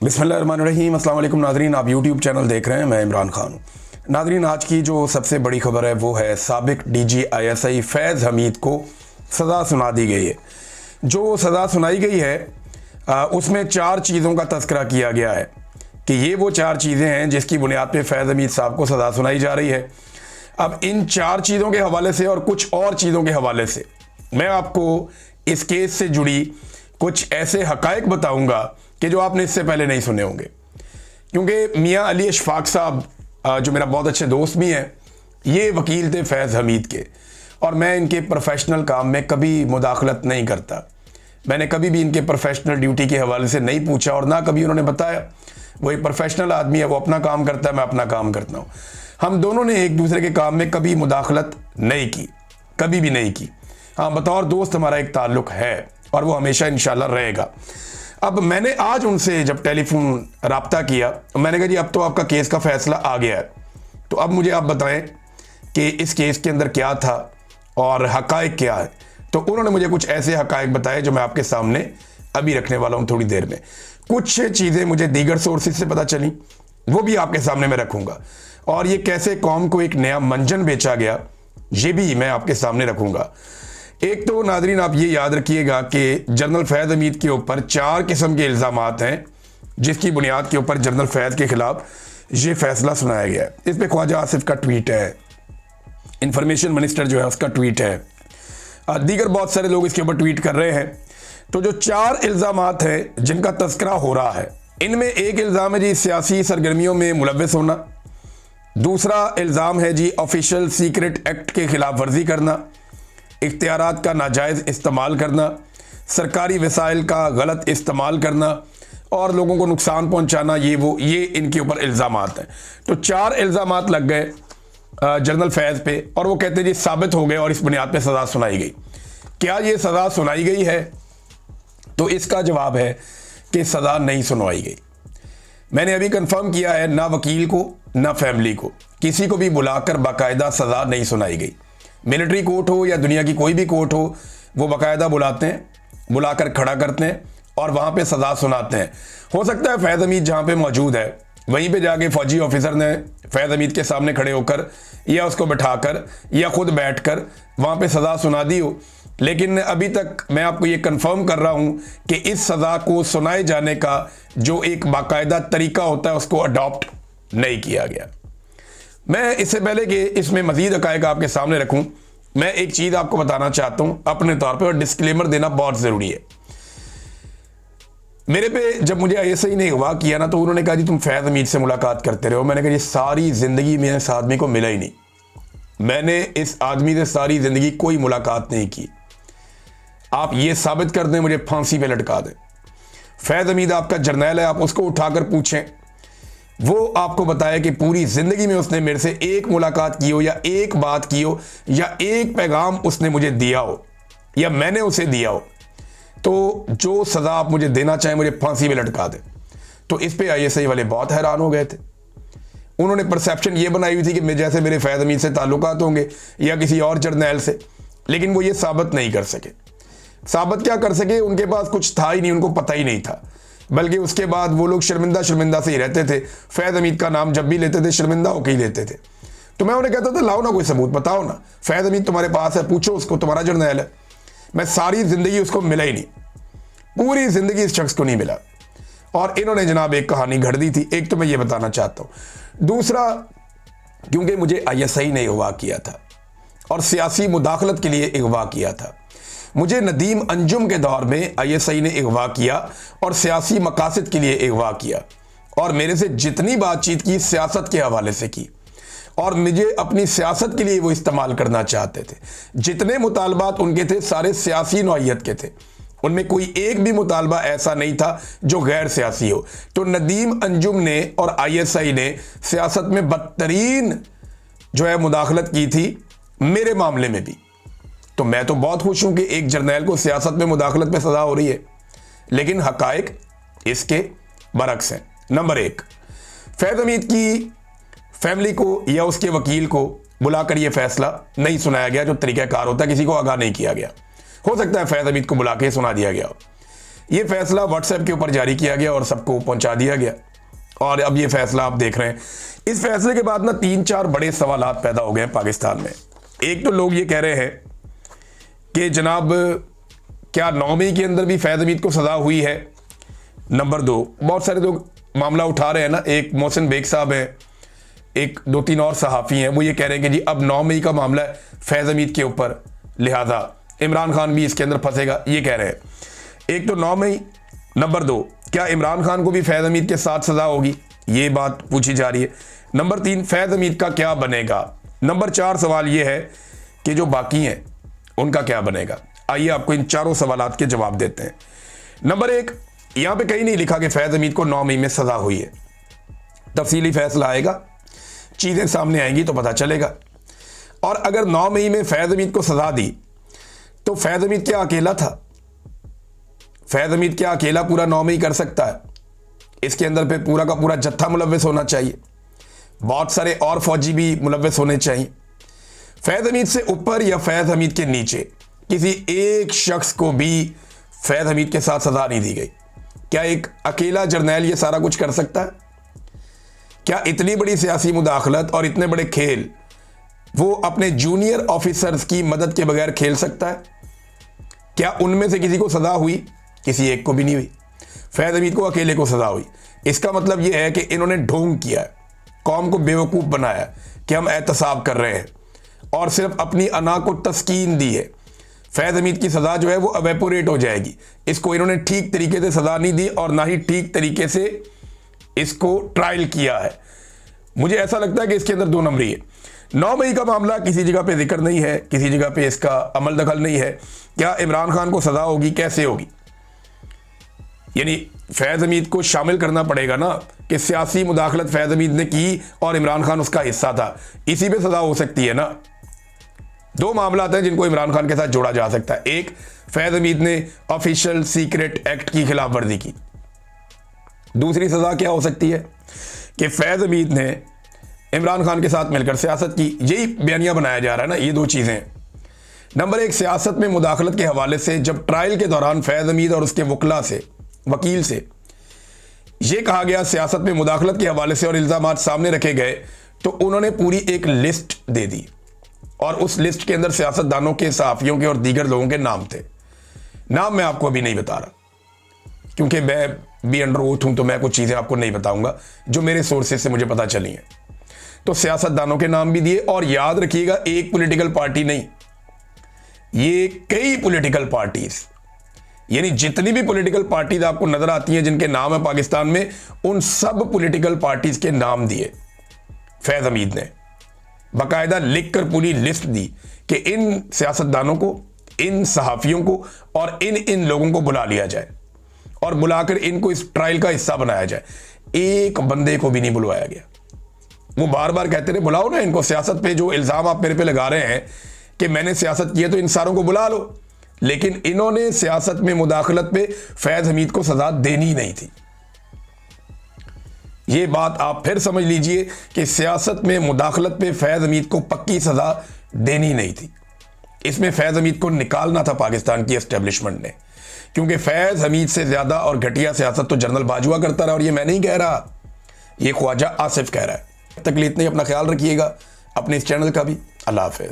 बिस्मिल्लाहिर्रहमानिर्रहीम। अस्सलाम वालेकुम नाज़रीन, आप यूट्यूब चैनल देख रहे हैं, मैं इमरान खान हूँ। नाज़रीन, आज की जो सबसे बड़ी खबर है वो है साबिक डीजी ISI फैज़ हमीद को सज़ा सुना दी गई है। जो सज़ा सुनाई गई है उसमें 4 चीज़ों का तज़किरा किया गया है कि ये वो 4 चीज़ें हैं जिसकी बुनियाद पे फैज़ हमीद साहब को सज़ा सुनाई जा रही है। अब इन 4 चीज़ों के हवाले से और कुछ और चीज़ों के हवाले से मैं आपको इस केस से जुड़ी कुछ ऐसे हक़ाइक़ बताऊँगा कि जो आपने इससे पहले नहीं सुने होंगे। क्योंकि मियाँ अली अशफाक साहब जो मेरा बहुत अच्छे दोस्त भी हैं, ये वकील थे फैज़ हमीद के, और मैं इनके प्रोफेशनल काम में कभी मुदाखलत नहीं करता। मैंने कभी भी इनके प्रोफेशनल ड्यूटी के हवाले से नहीं पूछा और ना कभी उन्होंने बताया। वो एक प्रोफेशनल आदमी है, वो अपना काम करता है, मैं अपना काम करता हूँ। हम दोनों ने एक दूसरे के काम में कभी मुदाखलत नहीं की, कभी भी नहीं की। हाँ, बतौर दोस्त हमारा एक ताल्लुक़ है और वो हमेशा इंशाल्लाह रहेगा। अब मैंने आज उनसे जब टेलीफोन रब्ता किया, मैंने कहा जी अब तो आपका केस का फैसला आ गया है, तो अब मुझे आप बताएं कि इस केस के अंदर क्या था और हक़ाइक़ क्या है। तो उन्होंने मुझे कुछ ऐसे हक़ाइक़ बताए जो मैं आपके सामने अभी रखने वाला हूं थोड़ी देर में। कुछ चीज़ें मुझे दीगर सोर्सेज से पता चली, वो भी आपके सामने मैं रखूँगा, और ये कैसे कौम को एक नया मंजन बेचा गया ये भी मैं आपके सामने रखूँगा। एक तो नाज़रीन आप ये याद रखिएगा कि जनरल फैज़ हमीद के ऊपर 4 किस्म के इल्ज़ामात हैं जिसकी बुनियाद के ऊपर जनरल फैज़ के ख़िलाफ़ ये फैसला सुनाया गया है। इस पर ख्वाजा आसिफ का ट्वीट है, इंफॉर्मेशन मिनिस्टर जो है उसका ट्वीट है, दीगर बहुत सारे लोग इसके ऊपर ट्वीट कर रहे हैं। तो जो 4 इल्ज़ामात हैं जिनका तज़किरा हो रहा है, इनमें एक इल्ज़ाम है जी सियासी सरगर्मियों में मुलव्वस होना, दूसरा इल्ज़ाम है जी ऑफिशियल सीक्रेट एक्ट के ख़िलाफ़ वर्जी करना, इख्तियारात का नाजायज़ इस्तेमाल करना, सरकारी वसाइल का गलत इस्तेमाल करना और लोगों को नुकसान पहुंचाना, ये इनके ऊपर इल्ज़ामात हैं। तो 4 इल्ज़ामात लग गए जनरल फैज़ पे और वो कहते हैं जी साबित हो गए और इस बुनियाद पे सज़ा सुनाई गई। क्या ये सज़ा सुनाई गई है? तो इसका जवाब है कि सज़ा नहीं सुनवाई गई। मैंने अभी कंफर्म किया है, ना वकील को ना फैमिली को किसी को भी बुलाकर बाकायदा सज़ा नहीं सुनाई गई। मिलिट्री कोर्ट हो या दुनिया की कोई भी कोर्ट हो, वो बाकायदा बुलाते हैं, बुलाकर खड़ा करते हैं और वहाँ पे सज़ा सुनाते हैं। हो सकता है फैज़ हमीद जहाँ पे मौजूद है वहीं पे जाके फ़ौजी ऑफिसर ने फैज़ हमीद के सामने खड़े होकर या उसको बैठाकर या ख़ुद बैठकर वहाँ पे सज़ा सुना दी हो, लेकिन अभी तक मैं आपको ये कंफर्म कर रहा हूँ कि इस सज़ा को सुनाए जाने का जो एक बाकायदा तरीका होता है उसको अडॉप्ट नहीं किया गया। मैं इससे पहले कि इसमें मज़ीद हक़ाइक़ आपके सामने रखूं, मैं एक चीज़ आपको बताना चाहता हूं अपने तौर पे, और डिस्क्लेमर देना बहुत ज़रूरी है। मेरे पे जब मुझे ISI ने अगवा किया ना, तो उन्होंने कहा जी तुम फैज़ हमीद से मुलाकात करते रहो। मैंने कहा जी सारी ज़िंदगी में इस आदमी को मिला ही नहीं, मैंने इस आदमी से सारी ज़िंदगी कोई मुलाकात नहीं की। आप ये साबित कर दें, मुझे फांसी पे लटका दें। फैज़ हमीद आपका जर्नैल है, आप उसको उठाकर पूछें, वो आपको बताया कि पूरी ज़िंदगी में उसने मेरे से एक मुलाकात की हो या एक बात की हो या एक पैगाम उसने मुझे दिया हो या मैंने उसे दिया हो। तो जो सज़ा आप मुझे देना चाहें, मुझे फांसी में लटका दें। तो इस पे ISI वाले बहुत हैरान हो गए थे। उन्होंने परसेप्शन ये बनाई हुई थी कि जैसे मेरे फैज़ हमीद से ताल्लुकात होंगे या किसी और जर्नैल से, लेकिन वो ये साबित नहीं कर सके। साबित क्या कर सके, उनके पास कुछ था ही नहीं, उनको पता ही नहीं था। बल्कि उसके बाद वो लोग शर्मिंदा से ही रहते थे। फैज़ हमीद का नाम जब भी लेते थे शर्मिंदा होकर ही लेते थे। तो मैं उन्हें कहता था लाओ ना कोई सबूत, बताओ ना, फैज़ हमीद तुम्हारे पास है, पूछो उसको, तुम्हारा जर्नैल है। मैं सारी ज़िंदगी उसको मिला ही नहीं, पूरी ज़िंदगी इस शख्स को नहीं मिला। और इन्होंने जनाब एक कहानी घड़ दी थी। एक तो मैं ये बताना चाहता हूँ, दूसरा क्योंकि मुझे ISI ने अगवा किया था और सियासी मुदाखलत के अगवा किया था। मुझे नदीम अंजुम के दौर में ISI ने अगवा किया और सियासी मकासद के लिए अगवा किया, और मेरे से जितनी बातचीत की सियासत के हवाले से की, और मुझे अपनी सियासत के लिए वो इस्तेमाल करना चाहते थे। जितने मुतालबात उनके थे सारे सियासी नौइयत के थे, उनमें कोई एक भी मुतालबा ऐसा नहीं था जो गैर सियासी हो। तो नदीम अंजुम ने और ISI ने सियासत में बदतरीन जो है मुदाखलत की थी मेरे मामले में भी। तो मैं तो बहुत खुश हूं कि एक जर्नैल को सियासत में मुदाखलत पे सज़ा हो रही है, लेकिन हक़ाइक़ इसके बरक्स हैं। नंबर 1, फैज़ हमीद की फैमिली को या उसके वकील को बुलाकर यह फैसला नहीं सुनाया गया जो तरीक़ाकार होता है, किसी को आगाह नहीं किया गया। हो सकता है फैज़ हमीद को बुला के सुना दिया गया हो। ये फैसला व्हाट्सएप के ऊपर जारी किया गया और सबको पहुंचा दिया गया, और अब ये फैसला आप देख रहे हैं। इस फैसले के बाद ना 3-4 बड़े सवालात पैदा हो गए हैं पाकिस्तान में। एक तो लोग ये कह रहे हैं कि जनाब क्या 9 मई के अंदर भी फैज़ हमीद को सज़ा हुई है। नंबर 2, बहुत सारे लोग मामला उठा रहे हैं ना, एक मोहसिन बेग साहब हैं, एक 2-3 और सहाफ़ी हैं, वो ये कह रहे हैं कि जी अब 9 मई का मामला है फैज़ हमीद के ऊपर, लिहाजा इमरान खान भी इसके अंदर फंसेगा, ये कह रहे हैं। एक तो 9 मई, नंबर 2 क्या इमरान खान को भी फैज़ हमीद के साथ सज़ा होगी, ये बात पूछी जा रही है। नंबर 3 फैज़ हमीद का क्या बनेगा। नंबर 4 सवाल ये है कि जो बाकी हैं उनका क्या बनेगा। आइए आपको इन चारों सवालात के जवाब देते हैं। नंबर 1, यहाँ पे कहीं नहीं लिखा कि फैज़ हमीद को 9 मई में सज़ा हुई है। तफसीली फैसला आएगा, चीज़ें सामने आएंगी तो पता चलेगा। और अगर 9 मई में फैज़ हमीद को सज़ा दी तो फैज़ हमीद क्या अकेला था? फैज़ हमीद क्या अकेला पूरा 9 मई कर सकता है? इसके अंदर पे पूरा का पूरा जत्था मुलव्वस होना चाहिए, बहुत सारे और फौजी भी मुलव्वस होने चाहिए। फैज़ हमीद से ऊपर या फैज़ हमीद के नीचे किसी एक शख्स को भी फैज़ हमीद के साथ सज़ा नहीं दी गई। क्या एक अकेला जर्नैल ये सारा कुछ कर सकता है? क्या इतनी बड़ी सियासी मुदाखलत और इतने बड़े खेल वो अपने जूनियर ऑफिसर्स की मदद के बगैर खेल सकता है? क्या उनमें से किसी को सज़ा हुई? किसी एक को भी नहीं हुई। फैज़ हमीद को अकेले को सज़ा हुई। इसका मतलब यह है कि इन्होंने ढोंग किया है, कौम को बेवकूफ़ बनाया कि हम एहतसाब कर रहे हैं और सिर्फ अपनी अना को तस्कीन दी है। फैज़ हमीद की सज़ा जो है वो एवेपोरेट हो जाएगी। इसको इन्होंने ठीक तरीके से सज़ा नहीं दी और ना ही ठीक तरीके से इसको ट्रायल किया है। मुझे ऐसा लगता है कि इसके अंदर 2 नंबरी है। 9 मई का मामला किसी जगह पे जिक्र नहीं है, किसी जगह पे इसका अमल दखल नहीं है। क्या इमरान खान को सज़ा होगी? कैसे होगी? यानी फैज़ हमीद को शामिल करना पड़ेगा ना कि सियासी मुदाखलत फैज़ हमीद ने की और इमरान खान उसका हिस्सा था, इसी पे सज़ा हो सकती है ना। 2 मामला हैं जिनको इमरान खान के साथ जोड़ा जा सकता है। एक, फैज़ हमीद ने ऑफिशियल सीक्रेट एक्ट की खिलाफ वर्जी की। दूसरी सज़ा क्या हो सकती है कि फैज़ हमीद ने इमरान खान के साथ मिलकर सियासत की। यही बयानिया बनाया जा रहा है ना, ये 2 चीज़ें। नंबर 1, सियासत में मुदाखलत के हवाले से जब ट्रायल के दौरान फैज़ हमीद और उसके वकील से यह कहा गया सियासत में मुदाखलत के हवाले से और इल्ज़ामात सामने रखे गए, तो उन्होंने पूरी एक लिस्ट दे दी और उस लिस्ट के अंदर सियासतदानों के, सहाफ़ियों के और दीगर लोगों के नाम थे। नाम मैं आपको अभी नहीं बता रहा क्योंकि मैं भी अंडर ओथ हूं, तो मैं कुछ चीज़ें आपको नहीं बताऊंगा जो मेरे सोर्सेज से मुझे पता चली हैं। तो सियासतदानों के नाम भी दिए, और याद रखिएगा एक पॉलिटिकल पार्टी नहीं, ये कई पॉलिटिकल पार्टीज, यानी जितनी भी पॉलिटिकल पार्टीज आपको नजर आती हैं जिनके नाम है पाकिस्तान में, उन सब पॉलिटिकल पार्टीज के नाम दिए फैज़ हमीद ने। बाकायदा लिखकर पूरी लिस्ट दी कि इन सियासतदानों को, इन सहाफ़ियों को और इन लोगों को बुला लिया जाए और बुलाकर इनको इस ट्रायल का हिस्सा बनाया जाए। एक बंदे को भी नहीं बुलवाया गया। वो बार बार कहते रहे बुलाओ ना इनको, सियासत पे जो इल्ज़ाम आप मेरे पे लगा रहे हैं कि मैंने सियासत की है तो इन सारों को बुला लो, लेकिन इन्होंने सियासत में मुदाखलत पे फैज़ हमीद को सजा देनी नहीं थी। ये बात आप फिर समझ लीजिए कि सियासत में मुदाखलत पे फैज़ हमीद को पक्की सजा देनी नहीं थी। इसमें फैज़ हमीद को निकालना था पाकिस्तान की एस्टेब्लिशमेंट ने, क्योंकि फैज़ हमीद से ज्यादा और घटिया सियासत तो जनरल बाजवा करता रहा, और ये मैं नहीं कह रहा, ये ख्वाजा आसिफ कह रहा है। तकलीफ नहीं, अपना ख्याल रखिएगा, अपने इस चैनल का भी। अल्लाह हाफिज़।